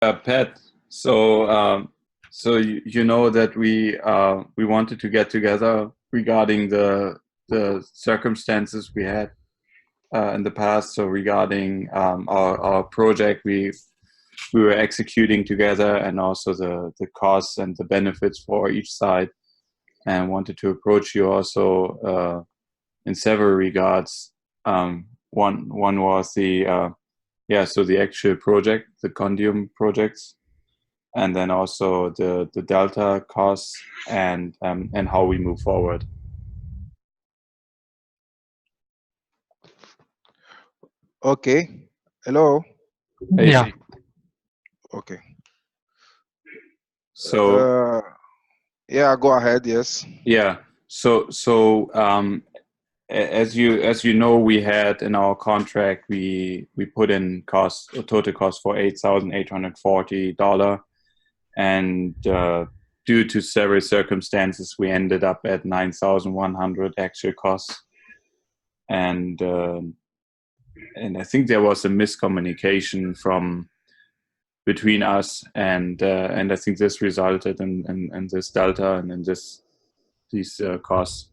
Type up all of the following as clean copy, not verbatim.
Pat. So, you know that we wanted to get together regarding the circumstances we had in the past. So regarding our project we were executing together, and also the costs and the benefits for each side, and wanted to approach you also in several regards. One was so the actual project, the Condium projects, and then also the delta costs, and how we move forward. Okay. Hello. Hey. Yeah. Okay. So Yeah, go ahead. Yes. yeah. So as you know, we had in our contract we put in a total cost for $8,840, and due to several circumstances, we ended up at 9,100 actual costs, and I think there was a miscommunication between us, and I think this resulted in this delta and in these costs.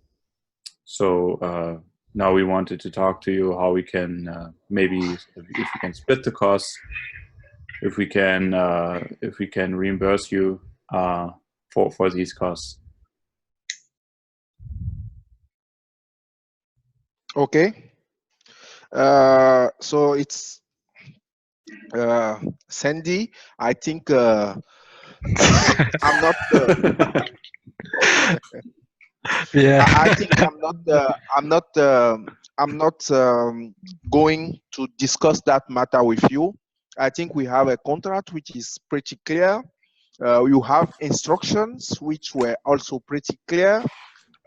So now we wanted to talk to you how we can maybe if we can split the costs, if we can reimburse you for these costs. Okay. So it's Sandy. I think I'm not. Yeah. I think I'm not. I'm not going to discuss that matter with you. I think we have a contract which is pretty clear. You have instructions which were also pretty clear.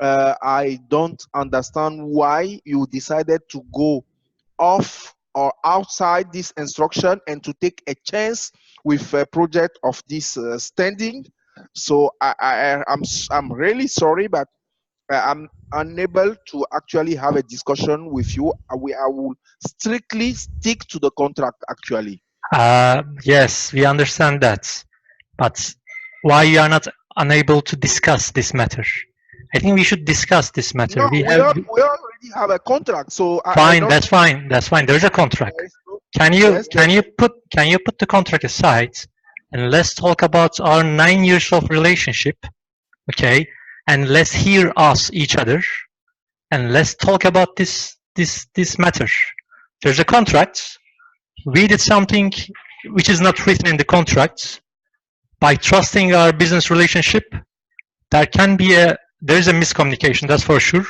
I don't understand why you decided to go off or outside this instruction and to take a chance with a project of this standing. So I'm really sorry, but I'm unable to actually have a discussion with you. I will strictly stick to the contract actually. Yes, we understand that. But why you are not unable to discuss this matter? I think we should discuss this matter. No, we already have a contract, so I Fine, don't. that's fine. That's fine. There's a contract. There is no, Can yes, you put the contract aside and let's talk about our 9 years of relationship, okay? And let's hear us each other and let's talk about this matter. There's a contract. We did something which is not written in the contract. By trusting our business relationship, there is a miscommunication, that's for sure,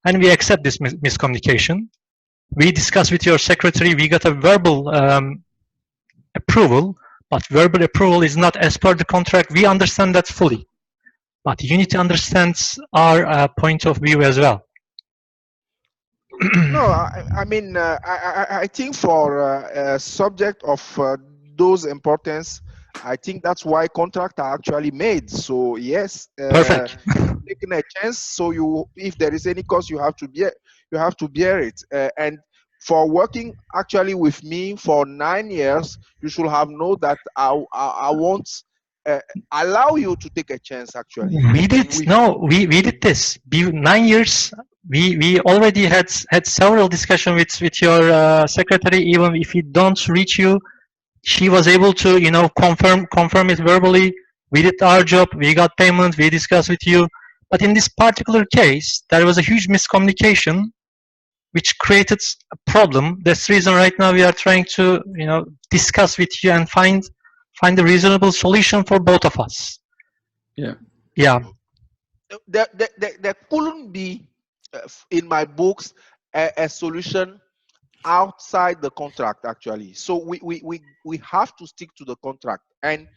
and we accept this miscommunication. We discussed with your secretary, we got a verbal approval, but verbal approval is not as per the contract. We understand that fully, but you need to understand our point of view as well. no. I mean, I think for a subject of those importance, I think that's why contracts are actually made. So yes, Perfect. taking a chance. So if there is any cost, you have to bear it. And for working actually with me for 9 years, you should have known that I won't allow you to take a chance. Actually, We did we did this. 9 years. We already had several discussions with your secretary. Even if we don't reach you, she was able to confirm it verbally. We did our job. We got payment. We discussed with you. But in this particular case, there was a huge miscommunication, which created a problem. That's the reason right now we are trying to discuss with you and find a reasonable solution for both of us. Yeah. Yeah. there couldn't be in my books a solution outside the contract actually. So we have to stick to the contract, and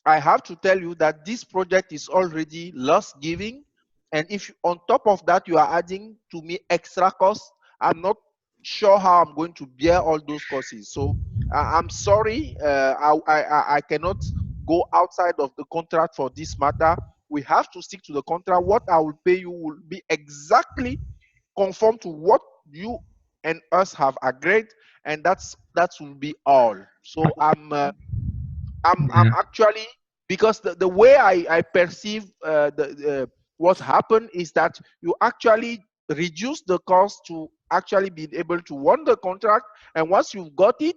I have to tell you that this project is already loss giving, and if on top of that you are adding to me extra costs, I'm not sure how I'm going to bear all those costs. So I'm sorry, I cannot go outside of the contract for this matter. We have to stick to the contract. What I will pay you will be exactly conform to what you and us have agreed, and that will be all. So I'm actually, because the way I perceive what happened is that you actually reduce the cost to actually be able to win the contract, and once you've got it,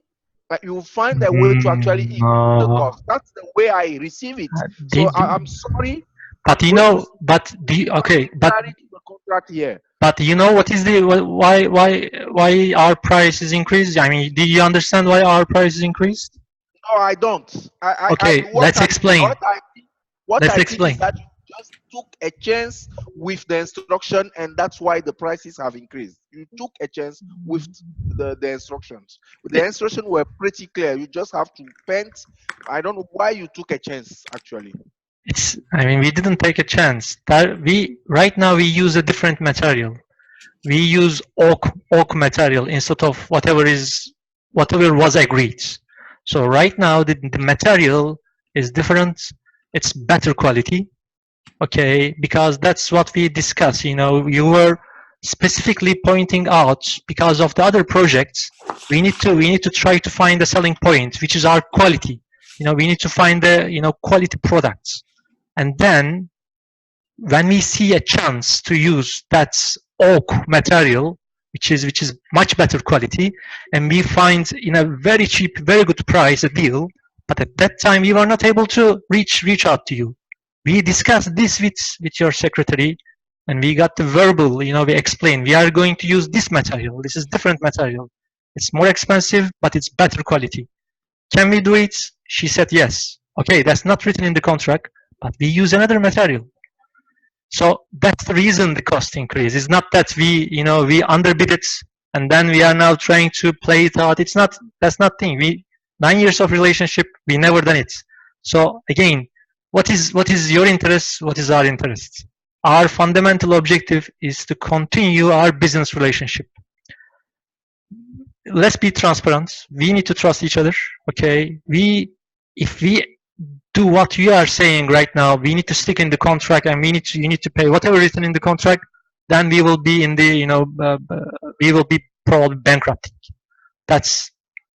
you find a way to actually increase the cost. That's the way I receive it. So I'm sorry. But I'm you going know, to but okay, but the contract here. but you know what is the why our price is increased? I mean, do you understand why our price is increased? No, I don't. Okay, let's explain. What Let's I think is explain. that you just took a chance with the instruction, and that's why the prices have increased. You took a chance with the instructions. The instructions were pretty clear. You just have to paint. I don't know why you took a chance, actually. I mean, we didn't take a chance. Right now we use a different material. We use oak material instead of whatever was agreed. So right now the material is different. It's better quality. Okay, because that's what we discussed. You know, you were specifically pointing out, because of the other projects, we need to try to find the selling point, which is our quality. You know, we need to find the quality products, and then when we see a chance to use that oak material, which is much better quality, and we find in a very cheap, very good price a deal, but at that time we were not able to reach out to you. We discussed this with your secretary, and we got the verbal. You know, we explained we are going to use this material. This is different material. It's more expensive, but it's better quality. Can we do it? She said yes. Okay, that's not written in the contract, but we use another material. So that's the reason the cost increase. It's not that we underbid it and then we are now trying to play it out. It's not, that's not thing. 9 years of relationship, we never done it. So again, what is your interest? What is our interest? Our fundamental objective is to continue our business relationship. Let's be transparent. We need to trust each other. Okay. If we do what you are saying right now, we need to stick in the contract, and you need to pay whatever written in the contract, then we will be in the we will be probably bankrupt. That's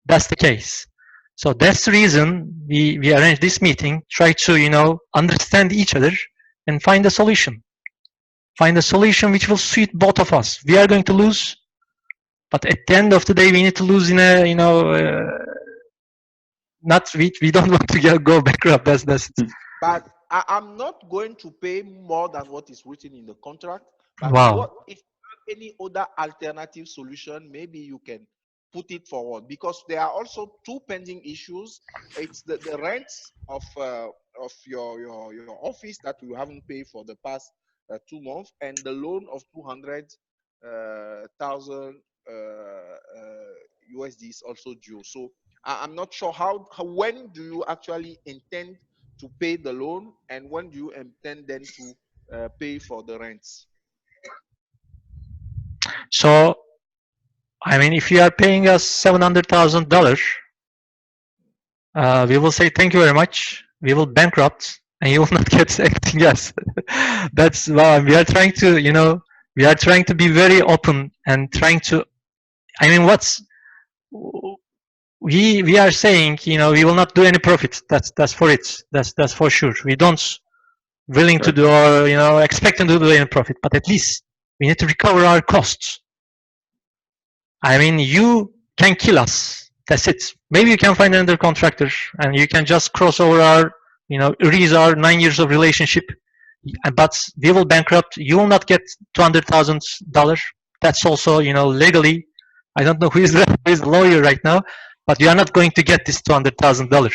the case. So that's the reason we arranged this meeting, try to understand each other and find a solution. Find a solution which will suit both of us. We are going to lose, but at the end of the day, we need to lose in a not we don't want to go bankrupt. That's But I'm not going to pay more than what is written in the contract. But wow. what if you have any other alternative solution? Maybe you can put it forward, because there are also two pending issues. It's the rents of your office that you haven't paid for the past 2 months, and the loan of 200,000 USD is also due. So I'm not sure when do you actually intend to pay the loan, and when do you intend then to pay for the rents? So, I mean, if you are paying us $700,000, we will say thank you very much. We will bankrupt, and you will not get anything else. That's why we are trying to, we are trying to be very open and trying to. I mean, we are saying, we will not do any profit. That's for it. That's for sure. We don't willing to do, or expecting to do any profit, but at least we need to recover our costs. I mean, you can kill us. That's it. Maybe you can find another contractor and you can just cross over our, erase our 9 years of relationship. But we will bankrupt. You will not get $200,000. That's also, legally. I don't know who is the lawyer right now, but you are not going to get this $200,000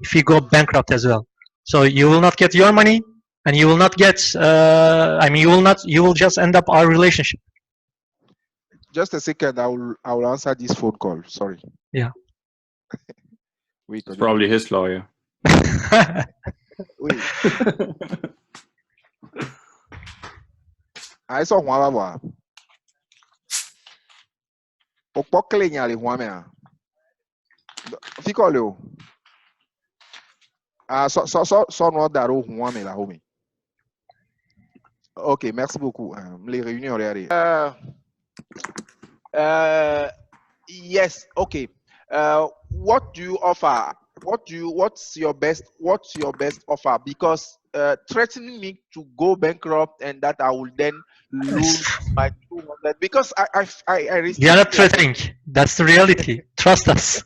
if you go bankrupt as well. So you will not get your money, and you will not get. I mean, you will just end up our relationship. Just a second, I will answer this phone call. Sorry. Yeah. Wait. It's probably his lawyer. Wait. I saw one more. Okpokle nyale huame a. Fiko leo. So no daro huame la homi. Ok, merci beaucoup. Les réunions yes, okay. What do you offer? what's your best offer? Because threatening me to go bankrupt and that I will then lose my 200, because I We are not restricted threatening. That's the reality. Trust us.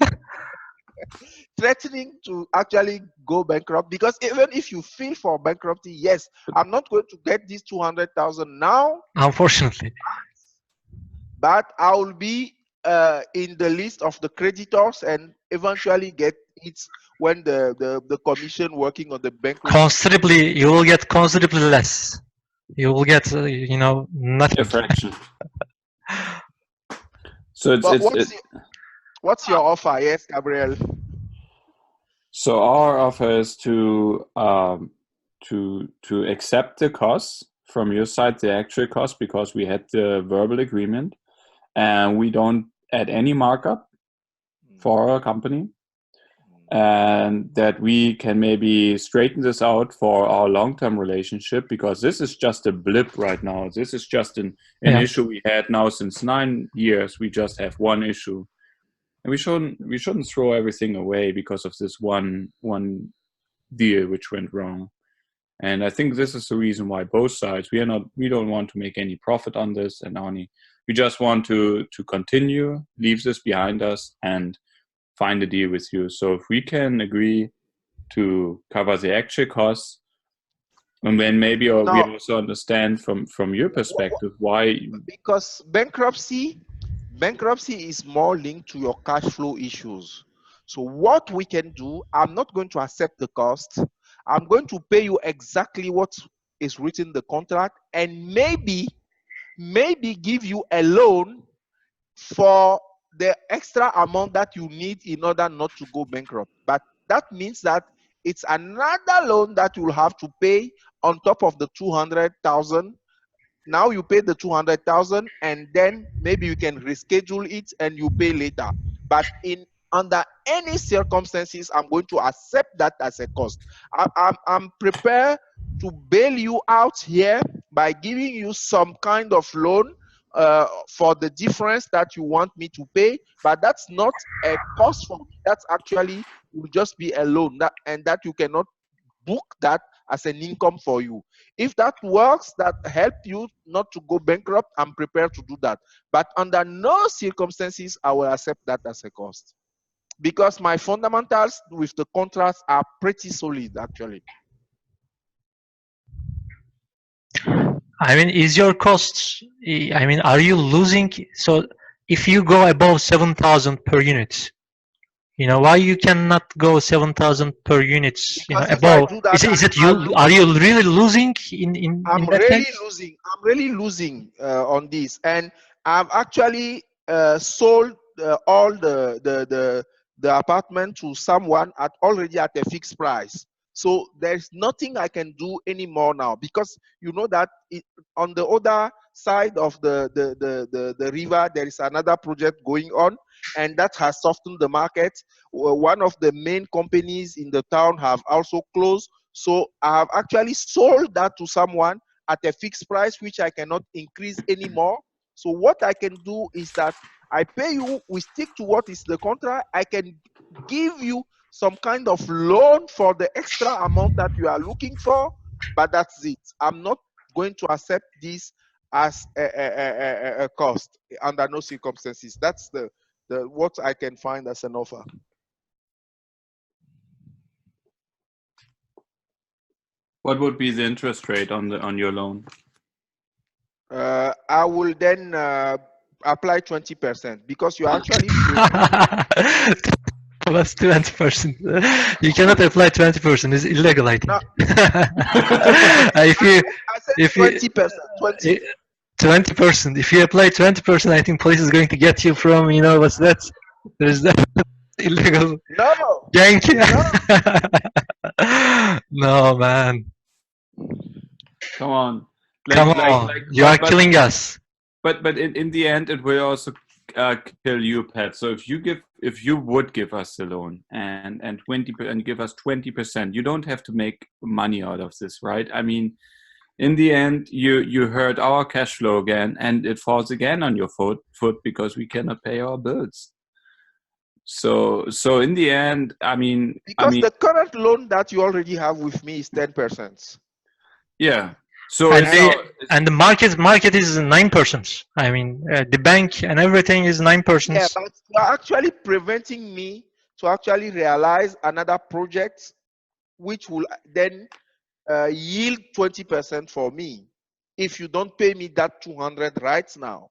threatening to actually go bankrupt, because even if you feel for bankruptcy, yes, I'm not going to get these 200,000 now, Unfortunately. but I will be in the list of the creditors and eventually get it when the commission working on the bankruptcy. Considerably, you will get considerably less. You will get, nothing. A fraction. So But what's your offer? Yes, Gabriel. so our offer is to accept the costs from your side, the actual cost, because we had the verbal agreement, and we don't add any markup for our company, and that we can maybe straighten this out for our long-term relationship, because this is just a blip right now. This is just an Yeah. issue we had now since 9 years. We just have one issue, and we shouldn't throw everything away because of this one deal which went wrong. And I think this is the reason why both sides, we don't want to make any profit on this, and we just want to continue, leave this behind us, and find a deal with you. So if we can agree to cover the actual costs, and then maybe we No, also understand from your perspective why. because bankruptcy is more linked to your cash flow issues. So what we can do, I'm not going to accept the cost. I'm going to pay you exactly what is written in the contract, and maybe give you a loan for the extra amount that you need in order not to go bankrupt. But that means that it's another loan that you'll have to pay on top of the 200,000. Now you pay the 200,000, and then maybe you can reschedule it and you pay later. But under any circumstances, I'm going to accept that as a cost. I'm prepared to bail you out here by giving you some kind of loan for the difference that you want me to pay, but that's not a cost for me. That's actually will just be a loan, and that you cannot book that as an income for you. If that works, that help you not to go bankrupt, I'm prepared to do that. But under no circumstances I will accept that as a cost, because my fundamentals with the contracts are pretty solid actually. I mean, is your costs, are you losing? So if you go above 7,000 per unit, why you cannot go 7,000 per units, Because if I above? do that, Is it you? Are you really losing in that case? I'm really losing on this, and I've actually sold all the apartment to someone already at a fixed price. So there's nothing I can do anymore now, because you know that on the other side of the river there is another project going on, and that has softened the market. One of the main companies in the town have also closed. So I have actually sold that to someone at a fixed price, which I cannot increase anymore. So what I can do is that I pay you, we stick to what is the contract. I can give you some kind of loan for the extra amount that you are looking for, but that's it. I'm not going to accept this as a cost under no circumstances. That's the what I can find as an offer. What would be the interest rate on your loan? I will then apply 20%, because you're actually Plus 20%. You cannot apply 20%. It's illegal, I think. No. if you 20%, 20%. If you apply 20%, I think police is going to get you from, what's that? There's that illegal No. gang. No, man. Come on. Come on. You are killing us. But in the end, it will also kill you, Pat. So if you would give us the loan and 20% and give us 20%, you don't have to make money out of this, right? I mean, in the end, you hurt our cash flow again, and it falls again on your foot because we cannot pay our bills. So in the end, Because the current loan that you already have with me is 10%. yeah. So And it's and the market is 9%. I mean, the bank and everything is 9%. Yeah, but you are actually preventing me to actually realize another project which will then yield 20% for me if you don't pay me that 200 right now.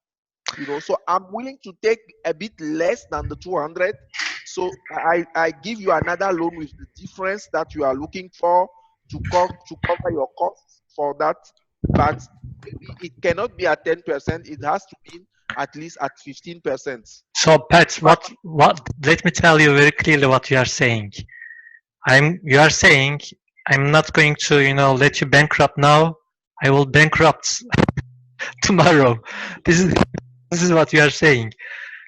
You know, so I'm willing to take a bit less than the 200. So I give you another loan with the difference that you are looking for to cover your costs for that. But maybe it cannot be at 10%. It has to be at least at 15%. So Pat, what? Let me tell you very clearly what you are saying. You are saying I'm not going to, let you bankrupt now. I will bankrupt tomorrow. This is what you are saying.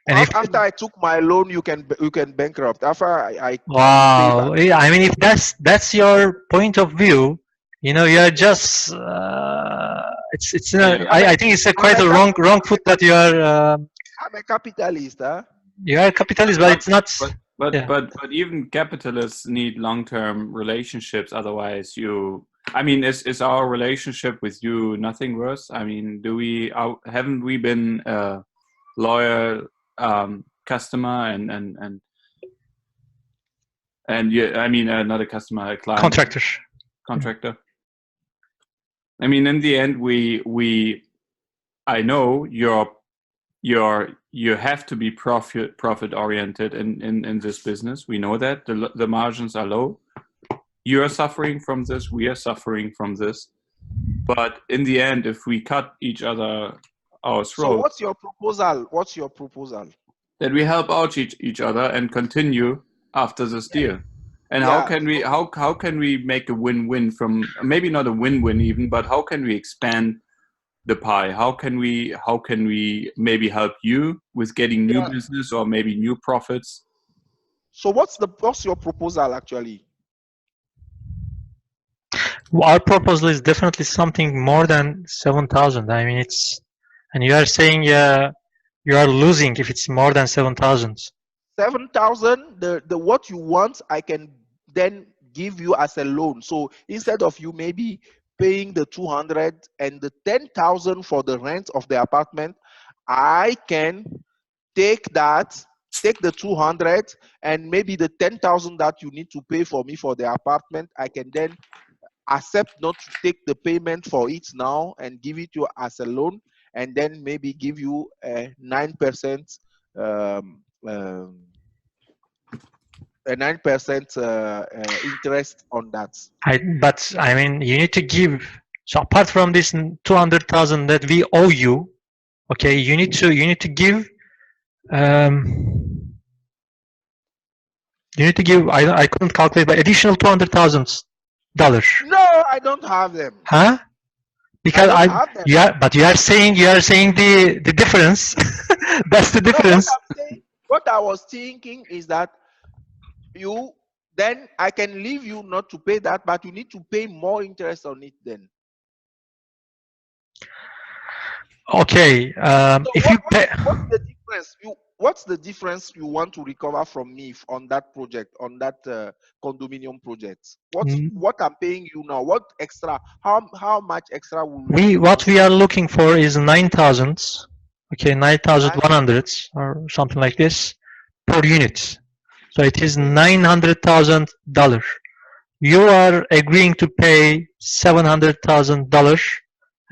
And if After I took my loan, you can bankrupt. After I pay wow, back. yeah, I mean, if that's your point of view, you are just it's I think it's quite a wrong foot that you are I'm a capitalist, huh? you are a capitalist, but it's not. Yeah. but even capitalists need long-term relationships. Otherwise, is our relationship with you nothing worse? I mean, haven't we been a loyal customer and yeah, not a customer, a client, contractor. I mean, in the end, I know you have to be profit oriented in this business. We know that the margins are low. You are suffering from this. We are suffering from this. But in the end, if we cut each other our throats, so what's your proposal? What's your proposal? That we help out each other and continue after this deal. And how can we make a win-win from, maybe not a win-win even, but how can we expand the pie? How can we maybe help you with getting new business or maybe new profits? So what's your proposal actually? Our proposal is definitely something more than 7,000. I mean, and you are saying you are losing if it's more than 7,000. 7,000. The what you want, I can then give you as a loan. So instead of you maybe paying the 200 and the 10,000 for the rent of the apartment, I can take the 200 and maybe the 10,000 that you need to pay for me for the apartment, I can then accept not to take the payment for it now and give it to you as a loan, and then maybe give you a 9% a 9% interest on that. But I mean, you need to give. So apart from this 200,000 that we owe you, okay, you need to give. You need to give. I couldn't calculate, but additional $200,000. No, I don't have them. Huh? Because but you are saying the difference. That's the difference. No, what I was thinking is that then I can leave you not to pay that, but you need to pay more interest on it then. Okay. So if you pay, what's the difference? What's the difference you want to recover from me on that project, on that condominium project? What I'm paying you now? What extra? How much extra will what we are looking for is 9,000. Okay, 9,100 or something like this per unit. So it is $900,000. You are agreeing to pay $700,000,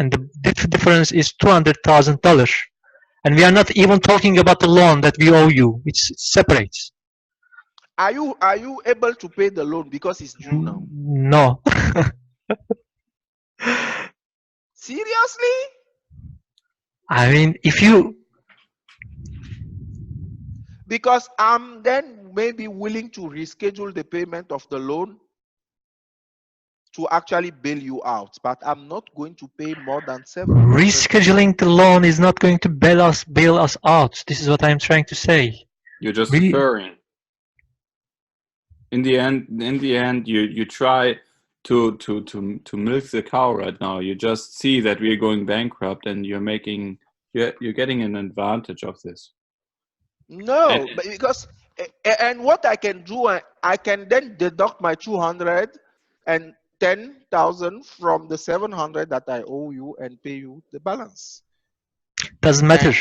and the difference is $200,000. And we are not even talking about the loan that we owe you. It's separate. Are you able to pay the loan because it's due now? No. Seriously? I mean, because I'm then maybe willing to reschedule the payment of the loan to actually bail you out, but I'm not going to pay more than rescheduling the loan is not going to bail us out. This is what I'm trying to say. You're just deferring. In the end, you try to milk the cow right now. You just see that we're going bankrupt, and you're getting an advantage of this. No, but because And what I can do, I can then deduct my 210,000 from the 700 that I owe you and pay you the balance. Doesn't matter. And,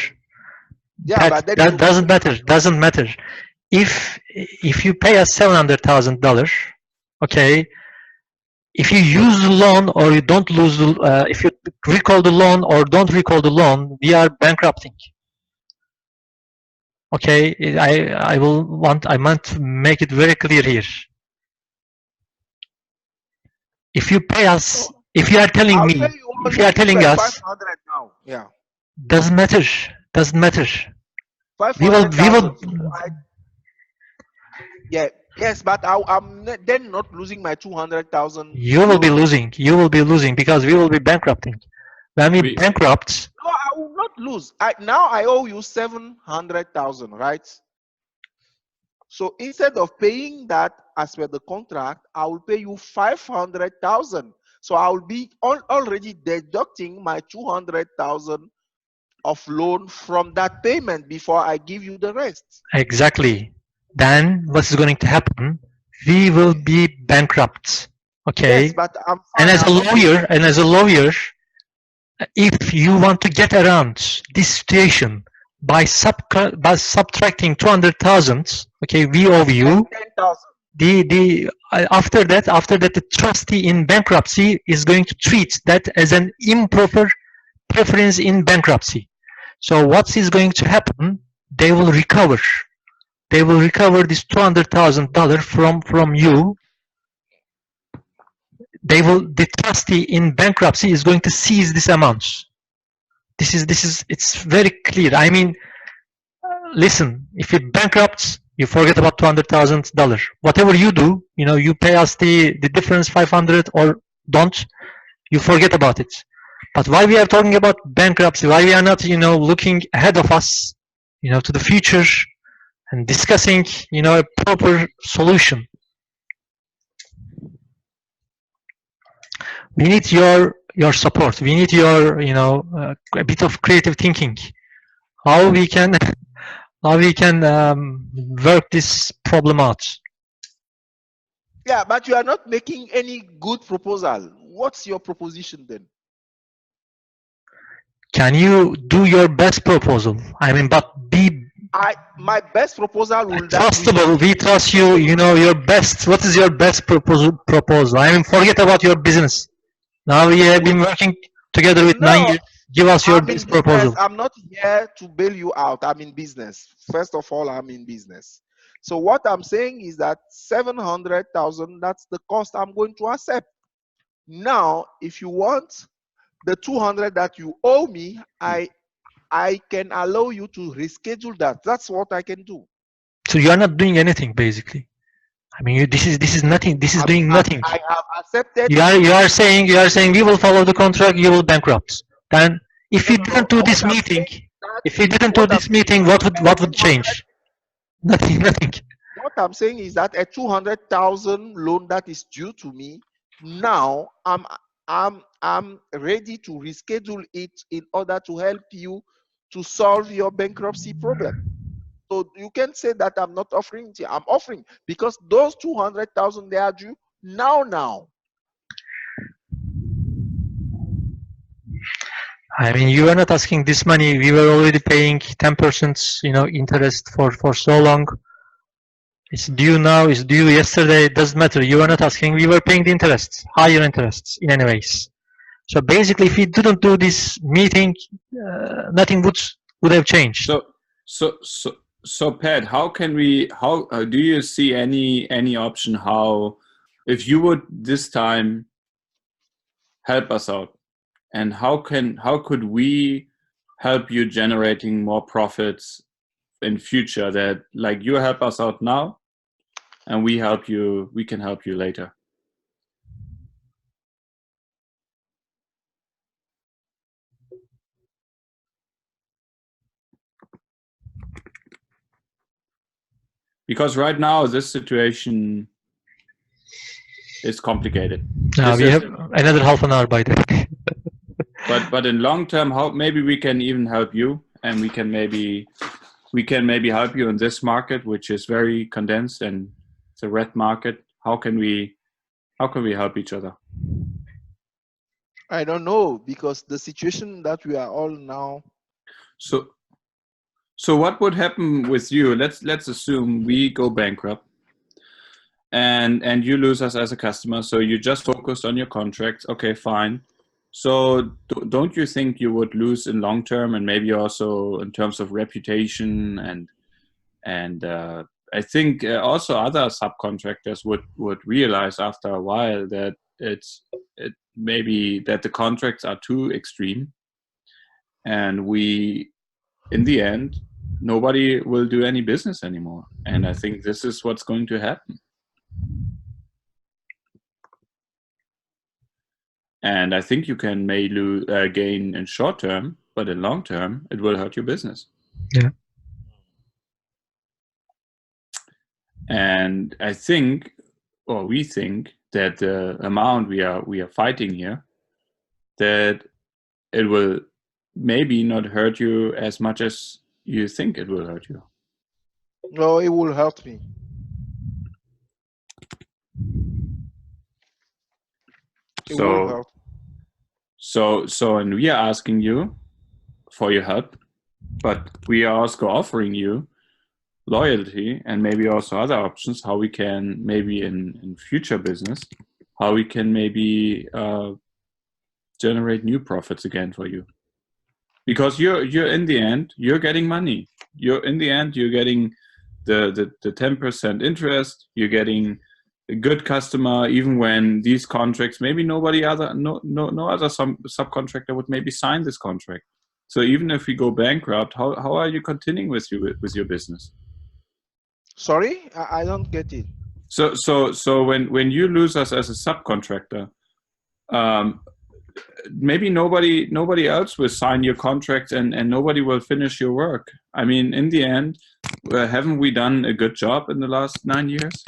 yeah, but then That doesn't matter. Doesn't matter. If you pay us $700,000, okay. If you use the loan or you don't lose, if you recall the loan or don't recall the loan, we are bankrupting. Okay, I want to make it very clear here. If you pay us, if you are telling I'll me, pay you if you are telling only us, 500 now. Yeah. doesn't matter, doesn't matter. We will, 500,000. Yeah. Yes, but I'm then not losing my 200,000. You will be losing. You will be losing because we will be bankrupting. When we bankrupt, No, I will not lose. Now I owe you 700,000, right? So instead of paying that as per the contract, I will pay you 500,000. So I will be already deducting my 200,000 of loan from that payment before I give you the rest. exactly. Then what is going to happen? We will be bankrupt. Okay. Yes, but I'm And fine. as a lawyer, if you want to get around this situation by subtracting 200,000, okay, we owe you 10,000. after that the trustee in bankruptcy is going to treat that as an improper preference in bankruptcy. So what is going to happen? They will recover this $200,000 from you. The trustee in bankruptcy is going to seize this amount. It's very clear. I mean, listen, if you bankrupt, you forget about $200,000. Whatever you do, you pay us the difference, 500 or don't, you forget about it. But why we are talking about bankruptcy? Why we are not, looking ahead of us, to the future and discussing, a proper solution? We need your support. We need your, a bit of creative thinking. How we can work this problem out. Yeah, but you are not making any good proposal. What's your proposition then? Can you do your best proposal? I mean, but be my best proposal will trustable. We trust you. Your best. What is your best proposal? I mean, forget about your business. Now we have been working together with 9 years. Give us your best proposal. I'm not here to bail you out. I'm in business. First of all, I'm in business. So what I'm saying is that 700,000, that's the cost I'm going to accept. Now, if you want the 200 that you owe me, I can allow you to reschedule that. That's what I can do. So you are not doing anything, basically. I mean, this is nothing. This is doing nothing. I have accepted. You are saying we will follow the contract. You will bankrupt. Then, if you didn't do this meeting, what would change? Nothing. What I'm saying is that a 200,000 loan that is due to me now, I'm ready to reschedule it in order to help you to solve your bankruptcy problem. So you can say that I'm not offering it. I'm offering because those 200,000 they are due now. I mean, you are not asking this money. We were already paying 10%, interest for so long. It's due now. It's due yesterday. It doesn't matter. You are not asking. We were paying the interests, higher interests, in any ways. So basically, if we didn't do this meeting, nothing would have changed. So Pat, how do you see any option how, if you would this time help us out, and how could we help you generating more profits in future, that like you help us out now and we can help you later? Because right now this situation is complicated. We have another half an hour by the way. But in long term, how maybe we can even help you, and we can maybe we can maybe help you in this market, which is very condensed and it's a red market. How can we help each other? I don't know, because the situation that we are all now. So what would happen with you? Let's assume we go bankrupt and you lose us as a customer. So you just focused on your contracts. Okay, fine. So don't you think you would lose in long term, and maybe also in terms of reputation and I think also other subcontractors would realize after a while that it maybe that the contracts are too extreme, and we in the end nobody will do any business anymore. And I think this is what's going to happen. And I think you can gain in short term, but in long term it will hurt your business. Yeah. And I think, or we think, that the amount we are fighting here, that it will maybe not hurt you as much as you think it will hurt you. No, it will hurt me. It will hurt. So, and we are asking you for your help, but we are also offering you loyalty and maybe also other options, how we can maybe in future business, how we can maybe generate new profits again for you. Because you're in the end, you're getting money. You're getting the 10% interest. You're getting a good customer, even when these contracts, maybe no other subcontractor would maybe sign this contract. So even if we go bankrupt, how are you continuing with your business? Sorry, I don't get it. So when you lose us as a subcontractor, maybe nobody else will sign your contract and nobody will finish your work. I mean, in the end, haven't we done a good job in the last 9 years?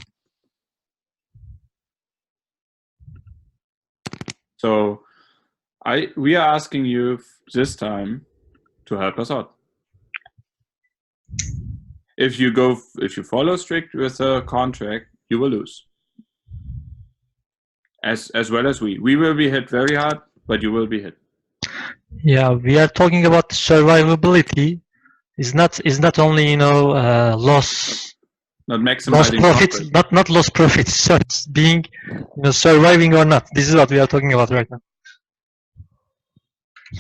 So we are asking you this time to help us out. If you follow strict with a contract, you will lose. As well as we will be hit very hard, but you will be hit. Yeah, we are talking about survivability. It's not only loss. Not maximizing lost profits, profit. not lost profits. So it's being surviving or not. This is what we are talking about right now.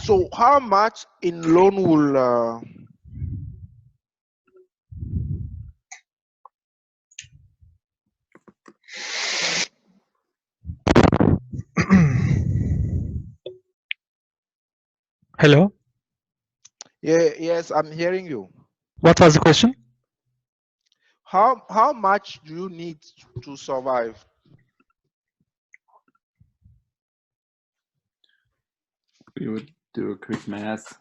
So how much in loan will Hello? Yeah, yes, I'm hearing you. What was the question? How much do you need to survive? We would do a quick math.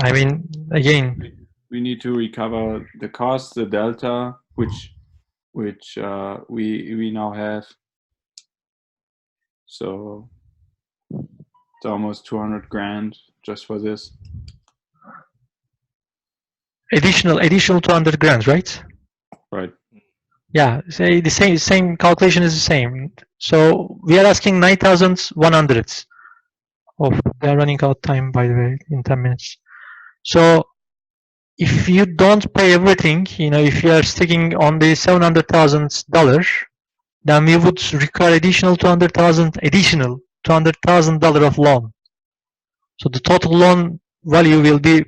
I mean, again, we need to recover the cost, the delta, which we now have. So it's almost 200 grand just for this. Additional 200 grand, right? Right. Yeah, say the same calculation is the same. So we are asking 9,100. Oh, we are running out of time, by the way, in 10 minutes. So if you don't pay everything, if you are sticking on the $700,000, then we would require additional $200,000 of loan. So the total loan value will be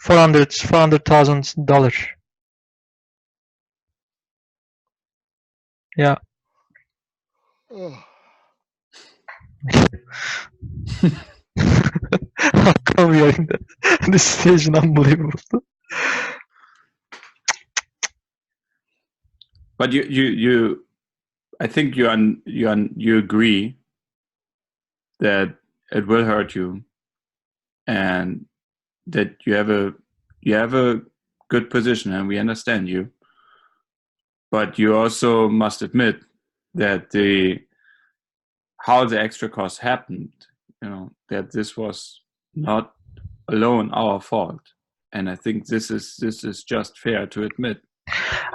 $400,000. Yeah. How come we are in this situation? Unbelievable. But you I think you agree that it will hurt you, and that you have a good position, and we understand you. But you also must admit that how the extra cost happened, that this was not alone our fault. and I think this is just fair to admit.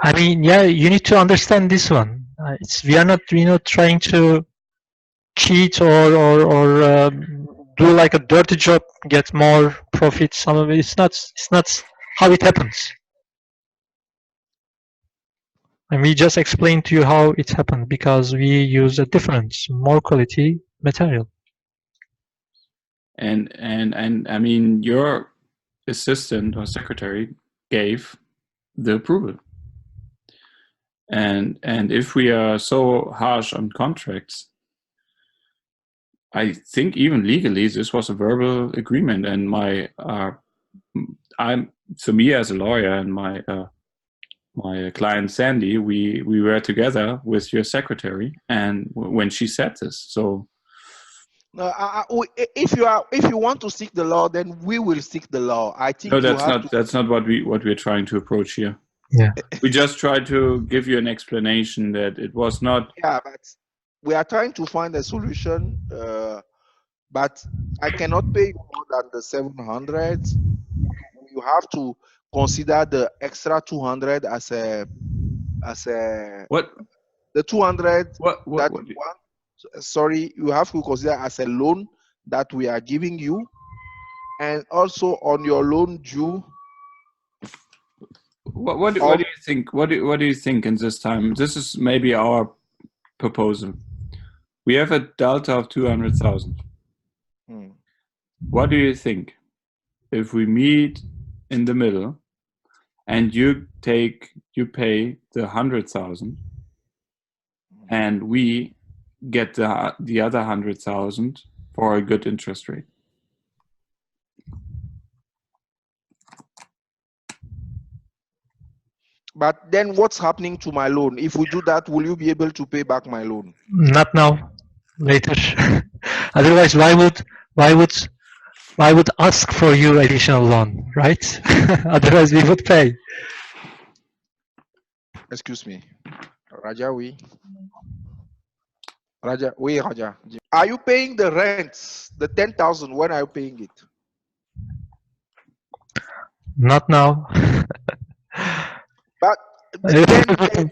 I mean, yeah, you need to understand this one. We are not trying to cheat or do like a dirty job, get more profit. Some of it, it's not how it happens. And we just explained to you how it happened because we use a different, more quality material. And I mean, your assistant or secretary gave the approval. And if we are so harsh on contracts, I think even legally this was a verbal agreement. And so me as a lawyer and my client Sandy, we were together with your secretary, and when she said this, so. If you want to seek the law, then we will seek the law. I think no, that's not what we're trying to approach here. Yeah. We just try to give you an explanation that it was not. Yeah, but we are trying to find a solution. But I cannot pay you more than the 700. You have to consider the extra 200 as a What the 200 what that you want. Sorry, you have to consider as a loan that we are giving you, and also on your loan due. What do you think? What do you think in this time? This is maybe our proposal. We have a delta of 200,000. What do you think if we meet in the middle and you pay the 100,000 and we get the other 100,000 for a good interest rate? But then what's happening to my loan? If we do that, will you be able to pay back my loan? Not now, later. Otherwise, why would ask for you additional loan, right? Otherwise, we would pay. Excuse me, Raja. Raja. Are you paying the rents, the 10,000? When are you paying it? Not now. But then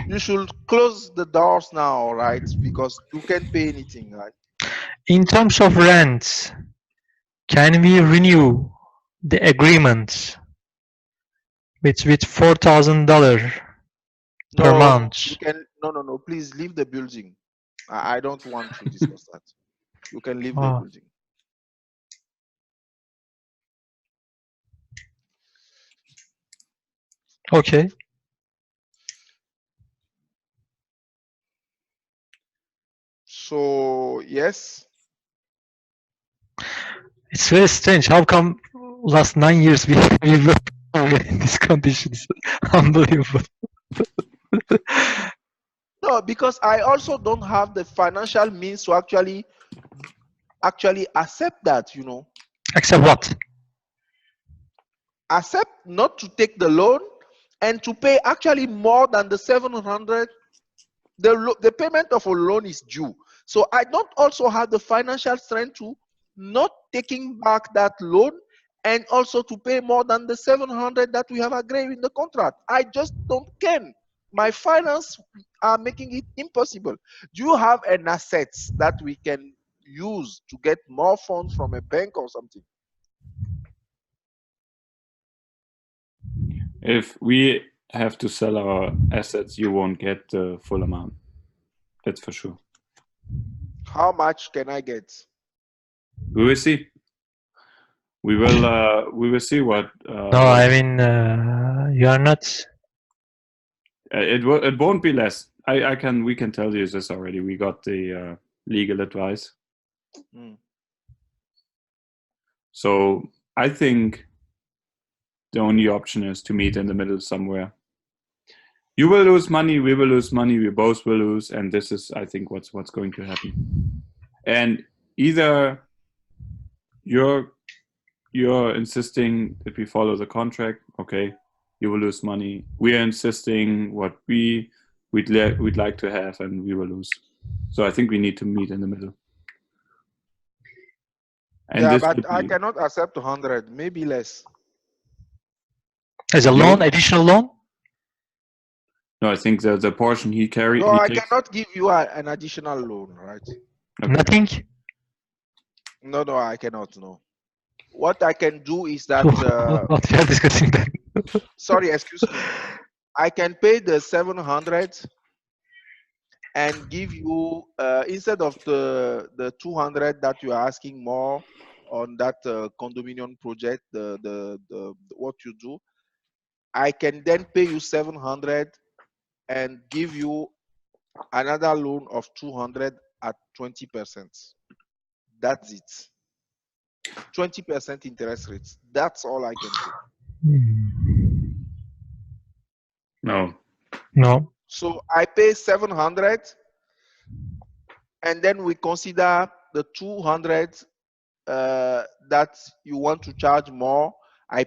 you should close the doors now, right? Because you can't pay anything, right? In terms of rent, can we renew the agreement with $4,000 per month? You can, no. Please leave the building. I don't want to discuss that. You can leave the building. Okay. So yes. It's very strange. How come last 9 years we were in these conditions? Unbelievable. No, because I also don't have the financial means to actually accept that, you know. Accept what? Accept not to take the loan and to pay actually more than the 700. The payment of a loan is due. So I don't also have the financial strength to not taking back that loan and also to pay more than the 700 that we have agreed in the contract. I just don't can. My finance are making it impossible. Do you have an assets that we can use to get more funds from a bank or something? If we have to sell our assets, you won't get the full amount. That's for sure. How much can I get? We will see. We will see what. No, I mean you are not. It won't be less. We can tell you this already. We got the legal advice. So I think the only option is to meet in the middle somewhere. You will lose money, we will lose money, we both will lose, and this is, I think, what's going to happen. And either you're insisting that we follow the contract, okay, you will lose money. We are insisting what we'd like to have, and we will lose. So I think we need to meet in the middle. And yeah, but I cannot accept 100, maybe less. As a loan, additional loan? No, I think the portion he carried. No, I cannot give you an additional loan, right? Okay. Nothing? No, I cannot. No. What I can do is that. What we are discussing then? Sorry, excuse me. I can pay the 700 and give you instead of the 200 that you are asking more on that condominium project. The what you do, I can then pay you 700 and give you another loan of 200 at 20%. That's it. 20% interest rates. That's all I can do. No. No. So I pay 700 and then we consider the 200 that you want to charge more. I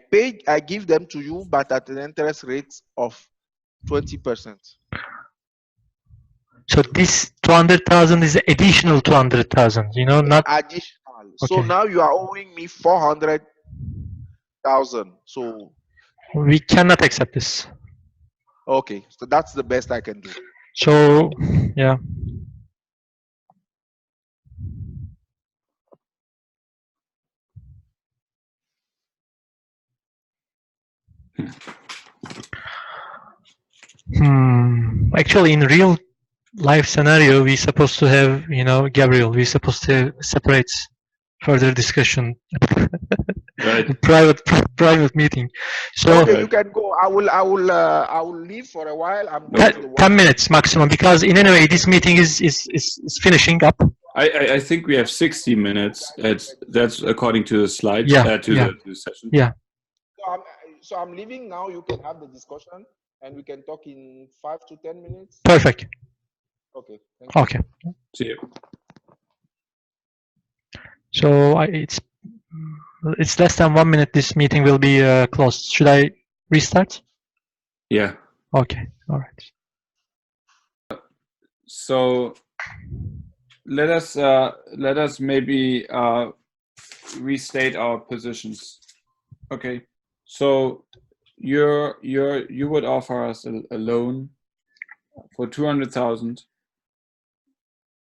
give them to you, but at an interest rate of 20%. So this 200,000 is additional 200,000, you know, not additional. Okay. So now you are owing me 400,000. So we cannot accept this. okay, so that's the best I can do. So yeah. Actually, in real life scenario, we supposed to have, you know, Gabriel. We supposed to separate further discussion. Right. private meeting. So Okay, you can go. I will leave for a while. I'm going to the 10 minutes maximum, because in any way this meeting is finishing up. I think we have 60 minutes. That's according to the slides. Yeah, to the session. Yeah. So I'm leaving now. You can have the discussion, and we can talk in 5 to 10 minutes. Perfect. Okay. Thank you. Okay. See you. So it's less than 1 minute. This meeting will be closed. Should I restart? Yeah. Okay. All right. So let us maybe restate our positions. Okay. So you would offer us a loan for 200,000,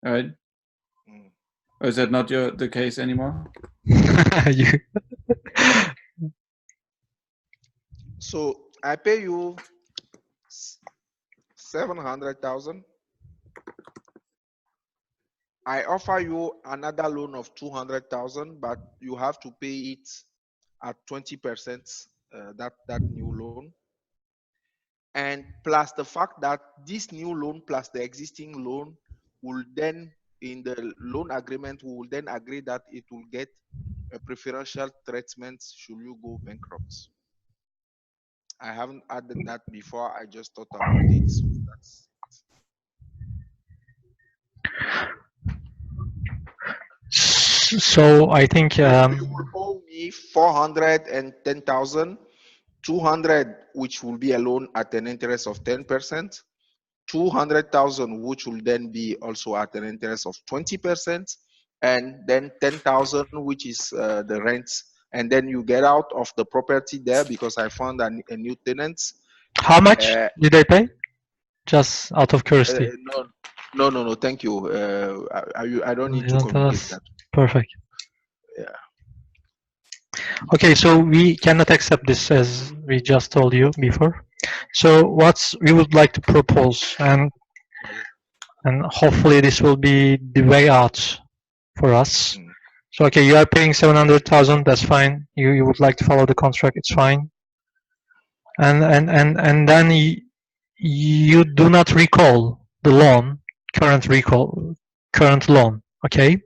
right? Or is that not the case anymore? So I pay you 700,000. I offer you another loan of 200,000, but you have to pay it at 20%. That new loan, and plus the fact that this new loan plus the existing loan will then, in the loan agreement, we will then agree that it will get a preferential treatment should you go bankrupt. I haven't added that before. I just thought about it. So that's So I think you will owe me 410,000, 200, which will be a loan at an interest of 10%, 200,000, which will then be also at an interest of 20%, and then 10,000, which is the rent. And then you get out of the property there because I found a new tenant. How much did they pay? Just out of curiosity. No. Thank you. I don't need to communicate that. Perfect. Yeah. Okay, so we cannot accept this, as we just told you before. So what we would like to propose, and hopefully this will be the way out for us. So okay, you are paying 700,000. That's fine. You would like to follow the contract. It's fine. And then you do not recall the loan, current loan. Okay.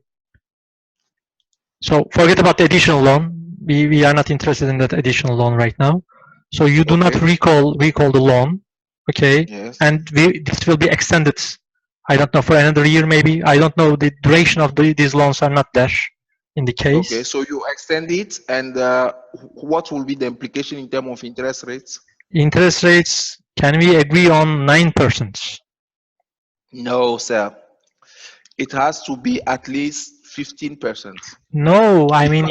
So forget about the additional loan. We are not interested in that additional loan right now. So you do not recall the loan, okay? Yes. And this will be extended. I don't know, for another year maybe. I don't know, the duration of these loans are not there in the case. Okay, so you extend it, and what will be the implication in terms of interest rates? Interest rates, can we agree on 9%? No, sir. It has to be at least 15%. No, I mean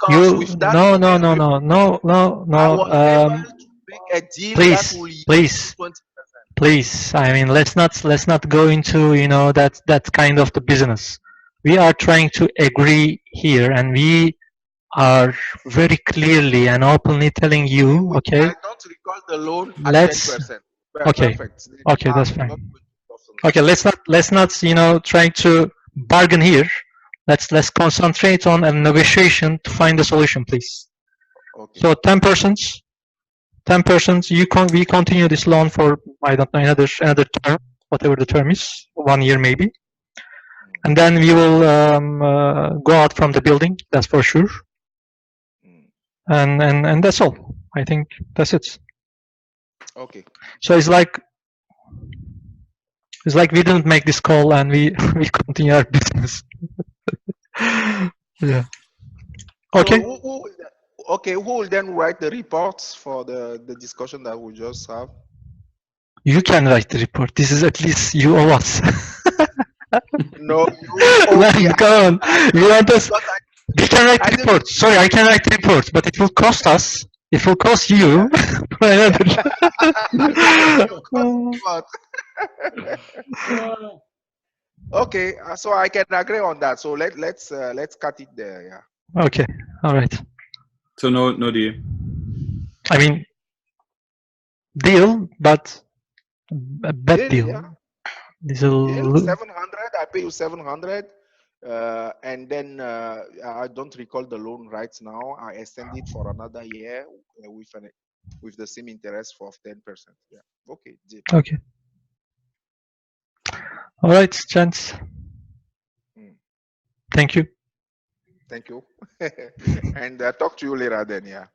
because with that no. I was able make a deal that Please, will yield please, 20%. please. I mean, let's not go into that kind of the business. We are trying to agree here, and we are very clearly and openly telling you, okay, I don't recall the loan at let's 10%. okay, Perfect. Then okay, that's I'm fine. not going to talk on Okay, let's not trying to bargain here. Let's concentrate on a negotiation to find a solution, please. that. Okay. So 10%, 10%. We continue this loan for, I don't know, another term, whatever the term is, 1 year maybe, and then we will go out from the building. That's for sure. And that's all. I think that's it. Okay. So it's like we didn't make this call and we continue our business. Yeah. Okay. So who will then write the reports for the discussion that we just have? You can write the report. This is at least you owe us. No, you owe me. Man, come on. You want us? Because We can write I the didn't- report. Sorry, I can write the report, but it will cost us. It will cost you. Okay, so I can agree on that. So let's cut it there. Yeah. Okay. All right. So no deal. I mean, deal, but a bad deal. Yeah. This Deal will 700. I pay you 700, and then I don't recall the loan right now. I extend it for another year with the same interest for 10%. Yeah. Okay. Deal. okay. All right, gents. Thank you. Thank you. And talk to you later then. Yeah.